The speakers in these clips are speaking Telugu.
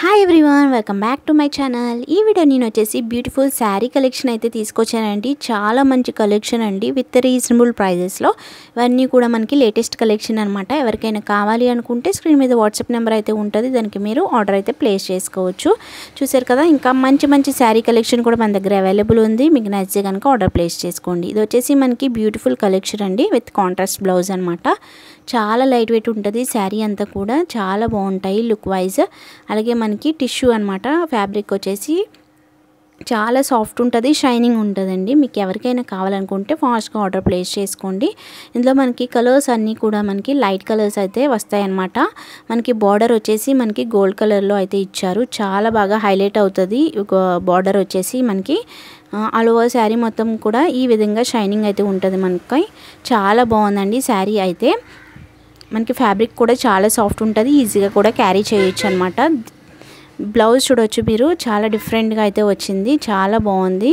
Hi everyone, welcome back to my channel. ఈ వీడియో నేను వచ్చేసి బ్యూటిఫుల్ శారీ కలెక్షన్ అయితే తీసుకొచ్చానండి. చాలా మంచి కలెక్షన్ అండి, విత్ రీజనబుల్ ప్రైజెస్లో. ఇవన్నీ కూడా మనకి లేటెస్ట్ కలెక్షన్ అనమాట. ఎవరికైనా కావాలి అనుకుంటే స్క్రీన్ మీద వాట్సాప్ నెంబర్ అయితే ఉంటుంది, దానికి మీరు ఆర్డర్ అయితే ప్లేస్ చేసుకోవచ్చు. చూసారు కదా, ఇంకా మంచి మంచి శారీ కలెక్షన్ కూడా మన దగ్గర అవైలబుల్ ఉంది. మీకు నచ్చితే కనుక ఆర్డర్ ప్లేస్ చేసుకోండి. ఇది వచ్చేసి మనకి బ్యూటిఫుల్ కలెక్షన్ అండి, విత్ కాంట్రాస్ట్ బ్లౌజ్ అనమాట. చాలా లైట్ వెయిట్ ఉంటుంది శారీ అంతా కూడా, చాలా బాగుంటాయి లుక్ వైజ్. అలాగే మనకి టిష్యూ అనమాట, ఫ్యాబ్రిక్ వచ్చేసి చాలా సాఫ్ట్ ఉంటుంది, షైనింగ్ ఉంటుందండి. మీకు ఎవరికైనా కావాలనుకుంటే ఫాస్ట్గా ఆర్డర్ ప్లేస్ చేసుకోండి. ఇందులో మనకి కలర్స్ అన్నీ కూడా మనకి లైట్ కలర్స్ అయితే వస్తాయన్నమాట. మనకి బార్డర్ వచ్చేసి మనకి గోల్డ్ కలర్లో అయితే ఇచ్చారు, చాలా బాగా హైలైట్ అవుతుంది. బార్డర్ వచ్చేసి మనకి ఆల్ ఓవర్ శారీ మొత్తం కూడా ఈ విధంగా షైనింగ్ అయితే ఉంటుంది మనకి. చాలా బాగుందండి శారీ అయితే. మనకి ఫ్యాబ్రిక్ కూడా చాలా సాఫ్ట్ ఉంటుంది, ఈజీగా కూడా క్యారీ చేయొచ్చు అనమాట. బ్లౌజ్ చూడవచ్చు మీరు, చాలా డిఫరెంట్గా అయితే వచ్చింది, చాలా బాగుంది.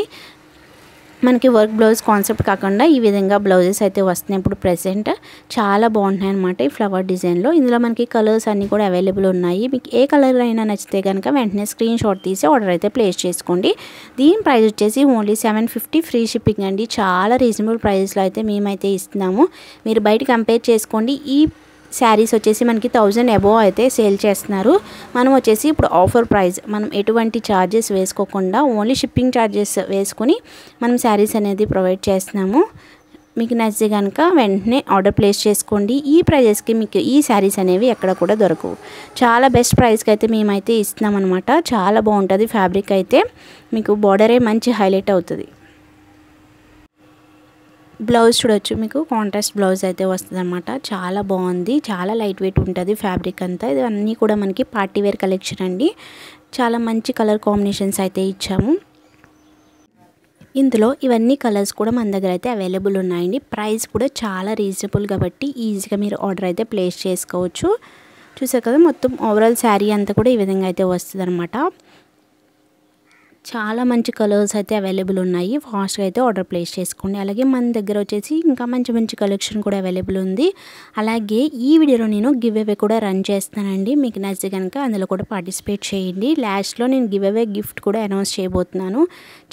మనకి వర్క్ బ్లౌజ్ కాన్సెప్ట్ కాకుండా ఈ విధంగా బ్లౌజెస్ అయితే వస్తున్నాయి ఇప్పుడు ప్రెసెంట్. చాలా బాగుంటున్నాయి అనమాట ఈ ఫ్లవర్ డిజైన్లో. ఇందులో మనకి కలర్స్ అన్నీ కూడా అవైలబుల్ ఉన్నాయి. మీకు ఏ కలర్ అయినా నచ్చితే కనుక వెంటనే స్క్రీన్ షాట్ తీసి ఆర్డర్ అయితే ప్లేస్ చేసుకోండి. దీని ప్రైస్ వచ్చేసి ఓన్లీ 750 ఫ్రీ షిప్పింగ్ అండి. చాలా రీజనబుల్ ప్రైస్లో అయితే మేమైతే ఇస్తున్నాము. మీరు బయట కంపేర్ చేసుకోండి. ఈ శారీస్ వచ్చేసి మనకి 1000 అబోవ్ అయితే సేల్ చేస్తున్నారు. మనం వచ్చేసి ఇప్పుడు ఆఫర్ ప్రైస్, మనం ఎటువంటి ఛార్జెస్ వేసుకోకుండా ఓన్లీ షిప్పింగ్ ఛార్జెస్ వేసుకొని మనం శారీస్ అనేది ప్రొవైడ్ చేస్తున్నాము. మీకు నచ్చితే కనుక వెంటనే ఆర్డర్ ప్లేస్ చేసుకోండి. ఈ ప్రైజెస్కి మీకు ఈ శారీస్ అనేవి ఎక్కడ కూడా దొరకవు. చాలా బెస్ట్ ప్రైస్కి అయితే మేమైతే ఇస్తున్నాం అనమాట. చాలా బాగుంటుంది ఫ్యాబ్రిక్ అయితే, మీకు బార్డరే మంచి హైలైట్ అవుతుంది. బ్లౌజ్ చూడొచ్చు, మీకు కాంట్రాస్ట్ బ్లౌజ్ అయితే వస్తుంది అనమాట. చాలా బాగుంది, చాలా లైట్ వెయిట్ ఉంటుంది ఫ్యాబ్రిక్ అంతా. ఇది అన్నీ కూడా మనకి పార్టీ వేర్ కలెక్షన్ అండి. చాలా మంచి కలర్ కాంబినేషన్స్ అయితే ఇచ్చాము. ఇందులో ఇవన్నీ కలర్స్ కూడా మన దగ్గర అయితే అవైలబుల్ ఉన్నాయండి. ప్రైస్ కూడా చాలా రీజనబుల్ కాబట్టి ఈజీగా మీరు ఆర్డర్ అయితే ప్లేస్ చేసుకోవచ్చు. చూసారు కదా, మొత్తం ఓవరాల్ శారీ అంతా కూడా ఈ విధంగా అయితే వస్తుంది అనమాట. చాలా మంచి కలర్స్ అయితే అవైలబుల్ ఉన్నాయి, ఫాస్ట్గా అయితే ఆర్డర్ ప్లేస్ చేసుకోండి. అలాగే మన దగ్గర వచ్చేసి ఇంకా మంచి మంచి కలెక్షన్ కూడా అవైలబుల్ ఉంది. అలాగే ఈ వీడియోలో నేను గివ్ అవే కూడా రన్ చేస్తానండి. మీకు నచ్చితే కనుక అందులో కూడా పార్టిసిపేట్ చేయండి. లాస్ట్లో నేను గివ్ అవే గిఫ్ట్ కూడా అనౌన్స్ చేయబోతున్నాను.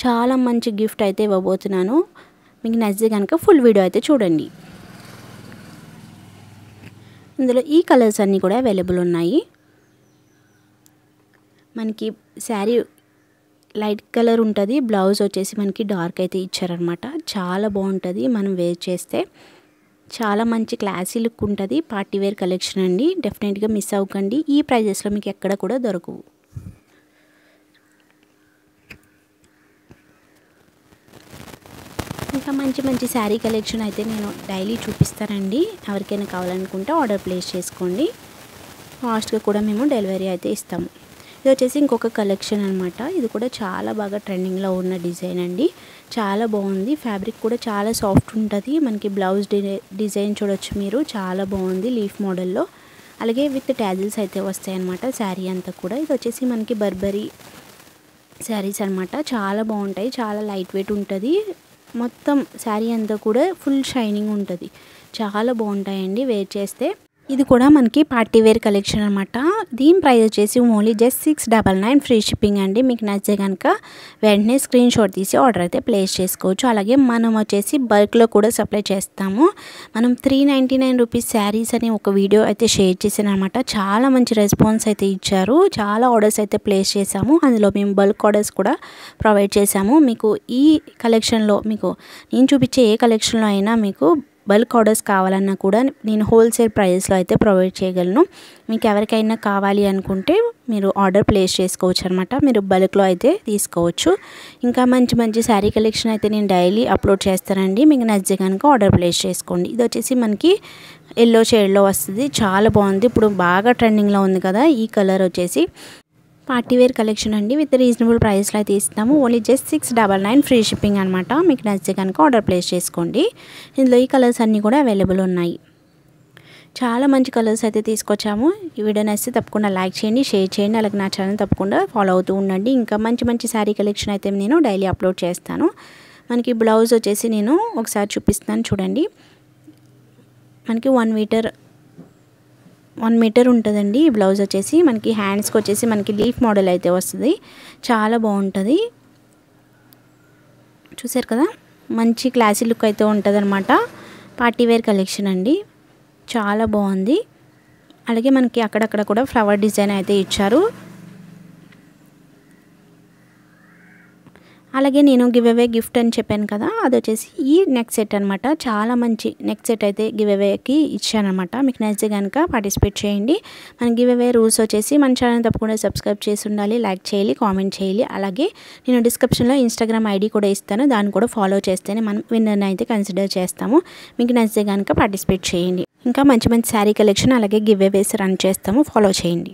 చాలా మంచి గిఫ్ట్ అయితే ఇవ్వబోతున్నాను. మీకు నచ్చితే కనుక ఫుల్ వీడియో అయితే చూడండి. ఇందులో ఈ కలర్స్ అన్నీ కూడా అవైలబుల్ ఉన్నాయి. మనకి శారీ లైట్ కలర్ ఉంటుంది, బ్లౌజ్ వచ్చేసి మనకి డార్క్ అయితే ఇచ్చారనమాట. చాలా బాగుంటుంది మనం వేర్ చేస్తే. చాలా మంచి క్లాసీ లుక్ ఉంటుంది, పార్టీ వేర్ కలెక్షన్ అండి. డెఫినెట్గా మిస్ అవ్వకండి. ఈ ప్రైజెస్లో మీకు ఎక్కడ కూడా దొరకవు. ఇంకా మంచి మంచి శారీ కలెక్షన్ అయితే నేను డైలీ చూపిస్తానండి. ఎవరికైనా కావాలనుకుంటే ఆర్డర్ ప్లేస్ చేసుకోండి. ఫాస్ట్గా కూడా మేము డెలివరీ అయితే ఇస్తాము. ఇది వచ్చేసి ఇంకొక కలెక్షన్ అనమాట. ఇది కూడా చాలా బాగా ట్రెండింగ్లో ఉన్న డిజైన్ అండి. చాలా బాగుంది, ఫ్యాబ్రిక్ కూడా చాలా సాఫ్ట్ ఉంటుంది. మనకి బ్లౌజ్ డిజైన్ చూడొచ్చు మీరు, చాలా బాగుంది లీఫ్ మోడల్లో. అలాగే విత్ ట్యాజిల్స్ అయితే వస్తాయి అనమాట శారీ అంతా కూడా. ఇది వచ్చేసి మనకి బర్బరీ శారీస్ అనమాట. చాలా బాగుంటాయి, చాలా లైట్ వెయిట్ ఉంటుంది. మొత్తం శారీ అంతా కూడా ఫుల్ షైనింగ్ ఉంటుంది. చాలా బాగుంటాయండి వేర్ చేస్తే. ఇది కూడా మనకి పార్టీ వేర్ కలెక్షన్ అనమాట. దీని ప్రైస్ వచ్చేసి ఓన్లీ జస్ట్ 699 ఫ్రీ షిప్పింగ్ అండి. మీకు నచ్చే కనుక వెంటనే స్క్రీన్ షాట్ తీసి ఆర్డర్ అయితే ప్లేస్ చేసుకోవచ్చు. అలాగే మనం వచ్చేసి బల్క్లో కూడా సప్లై చేస్తాము. మనం 399 రూపీస్ శారీస్ అని ఒక వీడియో అయితే షేర్ చేసాను అనమాట. చాలా మంచి రెస్పాన్స్ అయితే ఇచ్చారు. చాలా ఆర్డర్స్ అయితే ప్లేస్ చేసాము. అందులో మేము బల్క్ ఆర్డర్స్ కూడా ప్రొవైడ్ చేసాము. మీకు ఈ కలెక్షన్లో, మీకు నేను చూపించే ఏ కలెక్షన్లో అయినా మీకు బల్క్ ఆర్డర్స్ కావాలన్నా కూడా నేను హోల్సేల్ ప్రైస్లో అయితే ప్రొవైడ్ చేయగలను. మీకు ఎవరికైనా కావాలి అనుకుంటే మీరు ఆర్డర్ ప్లేస్ చేసుకోవచ్చు అనమాట. మీరు బల్క్లో అయితే తీసుకోవచ్చు. ఇంకా మంచి మంచి శారీ కలెక్షన్ అయితే నేను డైలీ అప్లోడ్ చేస్తానండి. మీకు నచ్చితే కనుక ఆర్డర్ ప్లేస్ చేసుకోండి. ఇది వచ్చేసి మనకి ఎల్లో షేడ్లో వస్తుంది, చాలా బాగుంది. ఇప్పుడు బాగా ట్రెండింగ్లో ఉంది కదా ఈ కలర్ వచ్చేసి. పార్టీ వేర్ కలెక్షన్ అండి, విత్ రీజనబుల్ ప్రైస్లో అయితే ఇస్తాము. ఓన్లీ జస్ట్ 699 ఫ్రీ షిప్పింగ్ అనమాట. మీకు నచ్చితే కనుక ఆర్డర్ ప్లేస్ చేసుకోండి. ఇందులో ఈ కలర్స్ అన్నీ కూడా అవైలబుల్ ఉన్నాయి. చాలా మంచి కలర్స్ అయితే తీసుకొచ్చాము. ఈ వీడియో నచ్చితే తప్పకుండా లైక్ చేయండి, షేర్ చేయండి. అలాగే నా ఛానల్ తప్పకుండా ఫాలో అవుతూ ఉండండి. ఇంకా మంచి మంచి శారీ కలెక్షన్ అయితే నేను డైలీ అప్లోడ్ చేస్తాను. మనకి బ్లౌజ్ వచ్చేసి నేను ఒకసారి చూపిస్తాను చూడండి. మనకి 1 మీటర్ 1 మీటర్ ఉంటుందండి ఈ బ్లౌజ్ వచ్చేసి. మనకి హ్యాండ్స్కి వచ్చేసి మనకి లీఫ్ మోడల్ అయితే వస్తుంది. చాలా బాగుంటుంది. చూసారు కదా, మంచి క్లాసీ లుక్ అయితే ఉంటుంది అనమాట. పార్టీ వేర్ కలెక్షన్ అండి, చాలా బాగుంది. అలాగే మనకి అక్కడక్కడ కూడా ఫ్లవర్ డిజైన్ అయితే ఇచ్చారు. అలాగే నేను గివ్ అవే గిఫ్ట్ అని చెప్పాను కదా, అది వచ్చేసి ఈ నెక్ సెట్ అనమాట. చాలా మంచి నెక్ సెట్ అయితే గివ్ అవేకి ఇచ్చానమాట. మీకు నచ్చితే కనుక పార్టిసిపేట్ చేయండి. మన గివ్ అవే రూల్స్ వచ్చేసి మన ఛానల్ తప్పకుండా సబ్స్క్రైబ్ చేసి ఉండాలి, లైక్ చేయాలి, కామెంట్ చేయాలి. అలాగే నేను డిస్క్రిప్షన్లో ఇన్స్టాగ్రామ్ ఐడి కూడా ఇస్తాను, దాన్ని కూడా ఫాలో చేస్తేనే మనం విన్నర్ని అయితే కన్సిడర్ చేస్తాము. మీకు నచ్చితే కనుక పార్టిసిపేట్ చేయండి. ఇంకా మంచి మంచి శారీ కలెక్షన్ అలాగే గివ్ అవేస్ రన్ చేస్తాము, ఫాలో చేయండి.